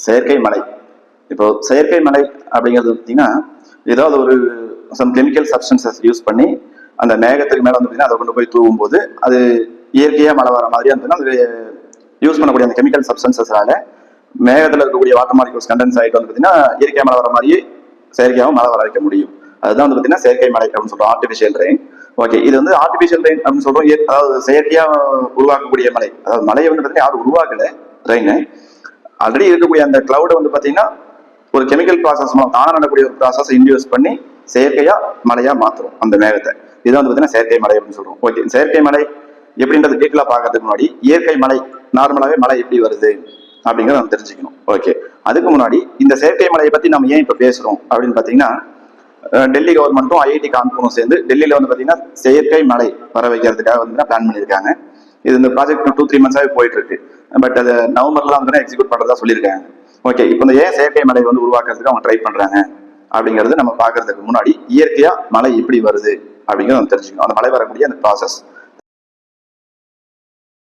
செயற்கை மழை. இப்போ செயற்கை மழை அப்படிங்கிறது பார்த்தீங்கன்னா ஏதாவது ஒரு சம் கெமிக்கல் சப்ஸ்டன்சஸ் யூஸ் பண்ணி அந்த மேகத்துக்கு மேலே வந்து பார்த்தீங்கன்னா அதை கொண்டு போய் தூவும் போது அது இயற்கையாக மழை வர மாதிரி இருந்ததுன்னா அது யூஸ் பண்ணக்கூடிய அந்த கெமிக்கல் சப்ஸ்டன்சஸ்னால மேகத்தில் இருக்கக்கூடிய வாட்டர் மாலிகூல்ஸ் கண்டென்ஸ் ஆகிட்டு வந்து பார்த்தீங்கன்னா இயற்கையாக மழை வர மாதிரியே செயற்கையாகவும் மழை வர வைக்க முடியும். அதுதான் வந்து பார்த்தீங்கன்னா செயற்கை மழை அப்படின்னு சொல்றோம், ஆர்டிஃபிஷியல் ரெயின். ஓகே, இது வந்து ஆர்டிஃபிஷியல் ரெயின் அப்படின்னு சொல்றோம், அதாவது செயற்கையா உருவாக்கக்கூடிய மழை. அதாவது மழையை வந்து பார்த்தீங்கன்னா யாரும் உருவாக்கல, ரெயின் ஆல்ரெடி இருக்கக்கூடிய அந்த கிளவுடை வந்து பார்த்தீங்கன்னா ஒரு கெமிக்கல் ப்ராசஸ் மூலம் தானே நடக்கூடிய ஒரு ப்ராசஸ் இன்டியூஸ் பண்ணி செயற்கையா மழையா மாத்துறோம் அந்த மேகத்தை. இதுதான் வந்து பார்த்தீங்கன்னா செயற்கை மழை அப்படின்னு சொல்றோம். ஓகே, செயற்கை மழை எப்படின்றது டீட்டெயிலாக பார்க்கறதுக்கு முன்னாடி இயற்கை மழை நார்மலாகவே மழை எப்படி வருது அப்படிங்கிறத நம்ம தெரிஞ்சுக்கணும். ஓகே, அதுக்கு முன்னாடி இந்த செயற்கை மழையை பத்தி நம்ம ஏன் இப்போ பேசுறோம் அப்படின்னு பார்த்தீங்கன்னா, டெல்லி கவர்மெண்ட்டும் ஐஐடி கான்பூரும் சேர்ந்து டெல்லியில வந்து பார்த்தீங்கன்னா செயற்கை மழை வர வைக்கிறதுக்காக வந்து பிளான் பண்ணியிருக்காங்க. இது இந்த ப்ராஜெக்ட் 2-3 months போயிட்டு இருக்கு. பட் அது நவம்பர்ல தான் வந்து எக்ஸிக்யூட் பண்றதா சொல்லியிருக்காங்க. ஓகே, இப்போ இந்த ஏன் செயற்கை மழை வந்து உருவாக்குறதுக்கு அவங்க ட்ரை பண்றாங்க அப்படிங்கிறது நம்ம பாக்குறதுக்கு முன்னாடி இயற்கையா மழை எப்படி வருது அப்படிங்கிறத நம்ம தெரிஞ்சுக்கணும். அந்த மழை வரக்கூடிய அந்த ப்ராசஸ்